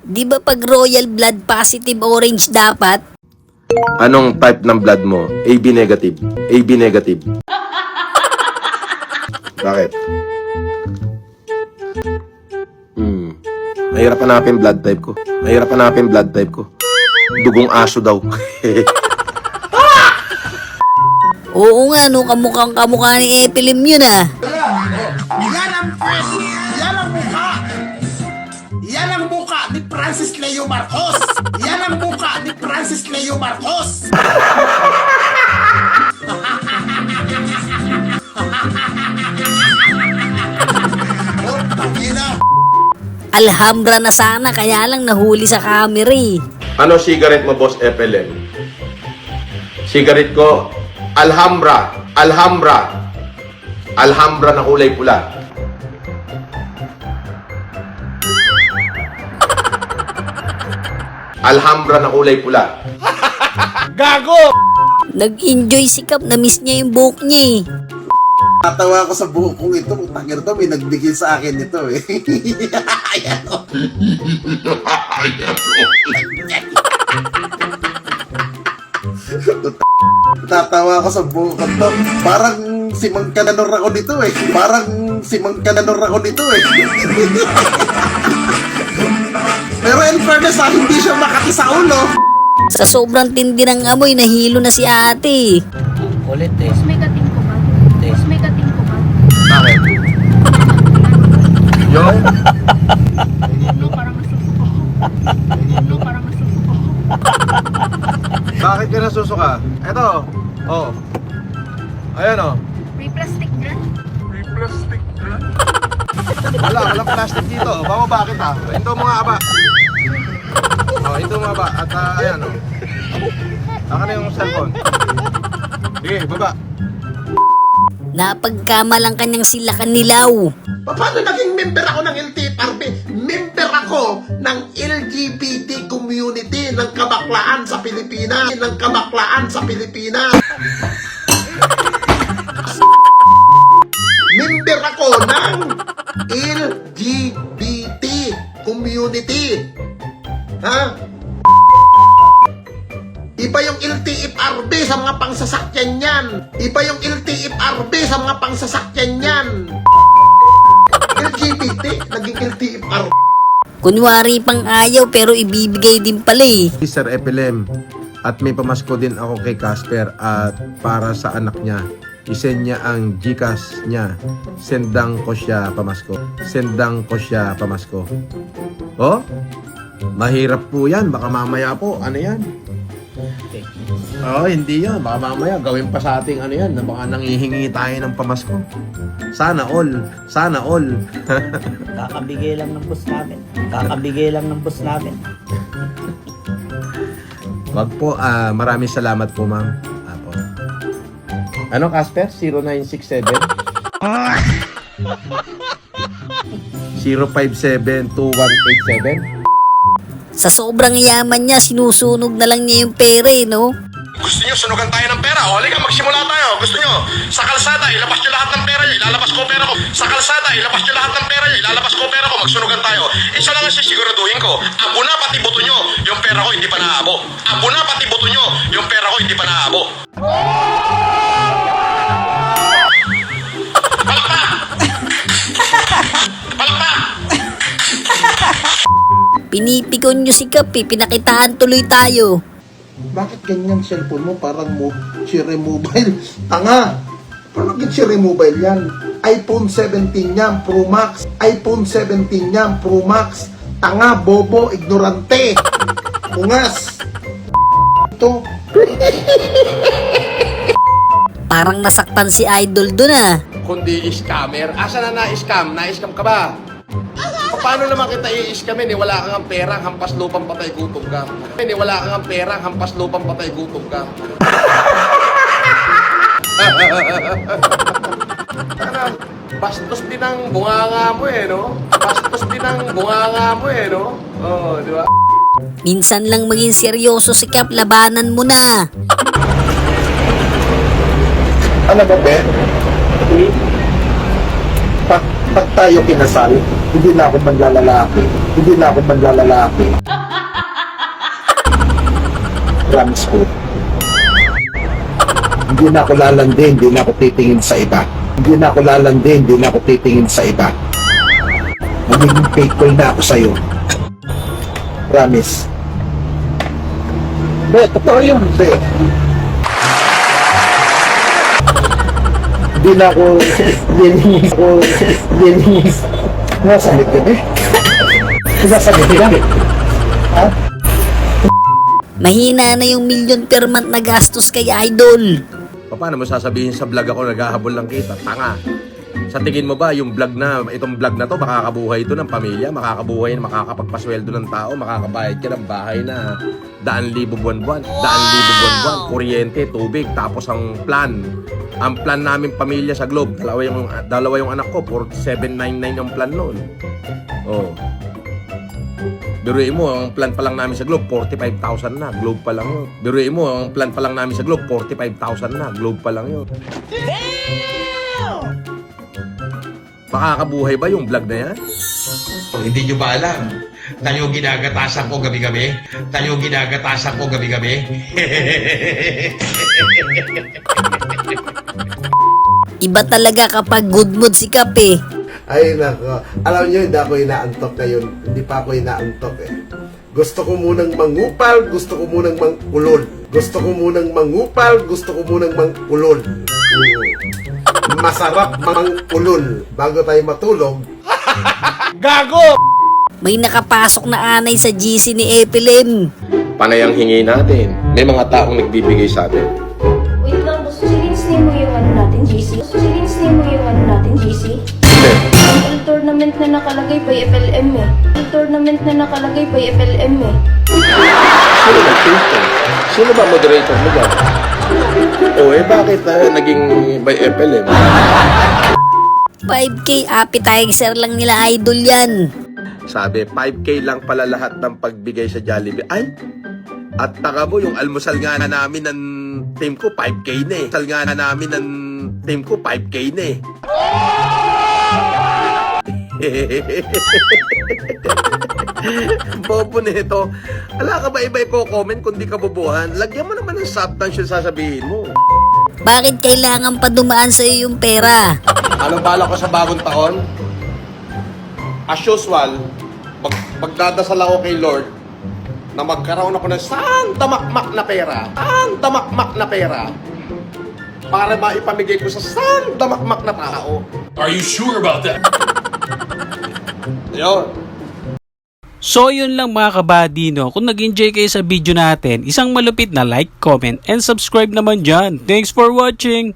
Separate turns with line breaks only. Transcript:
Di ba pag royal blood positive orange dapat?
Anong type ng blood mo? AB negative. AB negative. Bakit? Mahirap hanapin blood type ko. Mahirap hanapin blood type ko. Dugong aso daw.
Oo nga, no, kamukha ni Epilim yun ah.
Yan ang pwes! Yan ang mukha! Yan ang mukha ni Francis Leo Marcos! Yan ang mukha ni Francis Leo Marcos! Oh, tangina!
Alhambra na sana, kaya lang nahuli sa camera eh.
Ano cigarette mo, Boss FLM? Cigarette ko, Alhambra. Alhambra. Alhambra na kulay pula. Alhambra na kulay pula.
Gago!
Nag-enjoy si Kap, na-miss niya yung buhok niya eh.
Natawa ko sa buhok kong ito. Tangir to, may nagbigay sa akin ito eh. Ayan o. Tatawa ko sa buhok ko to. Parang si Mang Kananor ako nito eh. Parang si Mang Kananor ako nito eh. Pero in fairness hindi siya makati sa ulo.
Sa sobrang tindi ng amoy, nahilo na si ate.
Ulit eh.
May kating ko ba? May kating ko ba?
Bakit? Yung?
No, parang nasusuko ko. No, parang nasusuko ko.
Bakit ka nasusuka? Eto. Oh. Ayan oh.
May plastic dyan?
Walang plastic dito. Bababa kita. Hinto mo nga aba. Oh, hinto mo aba. At ayan oh. Aka na yung cellphone. Sige, baba.
Napagkamalang kanyang silakan nilaw.
Paano naging member ako ng LTFRB? Member ako ng LGBT community ng kabaklaan sa Pilipinas. Ng kabaklaan sa Pilipinas. Member ako ng LGBT community. Ha? Iba yung LTFRB sa mga pangsasakyan yan. Iba yung LTFRB sa mga pangsasakyan yan. LGBT, naging LTFRB.
Kunwari pang ayaw pero ibibigay din pala eh.
Sir Epilem, at may pamasko din ako kay Casper at para sa anak niya. I-send niya ang GCash niya. Sendang ko siya pamasko. Sendang ko siya pamasko. Oh? Mahirap po yan. Baka mamaya po. Ano yan? Oh, hindi yan. Baka mamaya gawin pa sa ating ano yan. Na baka nangihingi tayo ng pamasko. Sana all. Sana all.
Kakabigay lang ng boss namin. Kakabigay lang ng boss namin.
Wag po. Maraming salamat po, ma'am. Apo. Ano, Casper? 0967? 057-2187?
Sa sobrang yaman niya, sinusunog na lang niya yung pere, no?
Gusto nyo, sunugan tayo ng pera. O, halika, magsimula tayo. Gusto nyo, sa kalsada, ilabas nyo lahat ng pera nyo. Ilalabas ko pera ko. Sa kalsada, ilabas nyo lahat ng pera nyo. Ilalabas ko pera ko. Magsunugan tayo. Isa lang ang sisiguraduhin ko. Abo na pati buto nyo. Yung pera ko, hindi pa naabo. Abo na pati buto nyo. Yung pera ko, hindi pa naabo. Palakpak! Palakpak!
Pinipikon nyo si Kap eh, pinakitaan tuloy tayo.
Bakit ganyan cellphone mo? Parang Cherry Mobile. Tanga! Paano naging Cherry Mobile yan? iPhone 17 yan, Pro Max. iPhone 17 yan, Pro Max. Tanga, bobo, ignorante. Ungas. Ito.
Parang nasaktan si Idol dun ah.
Kundi scammer. Asa na na-scam? Na-scam ka ba? Paano naman kita i-scamin eh? Wala kang pera, hampas lupang patay gutom ka. Wala kang pera, hampas lupang patay gutom ka. Bastos din ang bunganga mo eh, no? Bastos din ang bunganga mo eh, no? Oo, di ba?
Minsan lang maging seryoso si Kap, labanan mo na.
Ano ba, Ben? Pag tayo kinasal, Hindi na ako manlalalaki. Hindi na ako manlalalaki. Promise ko. Hindi na ako lalandi, hindi na ako titingin sa iba. Hindi na ako lalandi, hindi na ako titingin sa iba. Magiging faithful na ako sa'yo. Promise. Be, totoo yun, be. Hindi na ako linis. Nasalit ka, be. Nasalit ka, be. Ha?
Mahina na yung million per month na gastos kay Idol.
Paano mo sasabihin sa vlog ako naghahabol ng kita? Tanga. Sa tingin mo ba yung vlog na, itong vlog na to, makakabuhay ito ng pamilya, makakabuhay na makakapagpasweldo ng tao, makakabayad ka ng bahay na 100,000 buwan-buwan, 100,000 buwan-buwan, kuryente, tubig, tapos ang plan namin pamilya sa Globe, dalawa yung anak ko, 4799 yung plan noon. Oh. Biruin mo, ang plan pa lang namin sa Globe, 45,000 na. Globe pa lang yun. Biruin mo, ang plan pa lang namin sa Globe, 45,000 na. Globe pa lang yun. Makakabuhay ba yung vlog na yan?
Hindi nyo ba alam? Tayo ginagatasan ko gabi-gabi? Tayo ginagatasan ko gabi-gabi?
Iba talaga kapag good mood si Kap eh.
Ay nako, alam nyo, hindi ako inaantok ngayon. Hindi pa ako inaantok eh. Gusto ko munang mangupal, gusto ko munang mangulol. Gusto ko munang mangupal, gusto ko munang mangulol. Masarap mangulol bago tayo matulog. Gago!
May nakapasok na anay sa GC ni Epilem.
Panay ang hingi natin. May mga taong nagbibigay sa atin.
Wait lang, boss. Silinsnin mo yung ano natin, GC. Silinsnin mo yung ano natin, GC. Ang tournament na nakalagay by FLM eh. Ang tournament na nakalagay by FLM eh.
Sino nag-post yan? Sino ba moderator mo dyan? O bakit naging by FLM?
5K appetizer lang nila Idol yan.
Sabi, 5K lang pala lahat ng pagbigay sa Jollibee. Ay! At taka mo, yung almusal nga na namin ng team ko, 5K na eh. Almusal nga na namin ng team ko, 5K na eh. Bobo nito. Ala ka ba iba i-comment kung di ka bubuhan? Lagyan mo naman ng substance yung sasabihin mo.
Bakit kailangan pa dumaan sa iyo yung pera?
Anong bala ko sa bagong taon? As usual, magdadasal ako kay Lord na magkaroon ako ng sandamakmak na pera. Sandamakmak na pera. Para maipamigay ko sa sandamakmak na tao.
Are you sure about that?
Yun.
So yun lang mga kabady, no? Kung nag-enjoy kayo sa video natin, isang malupit na like, comment, and subscribe naman dyan. Thanks for watching!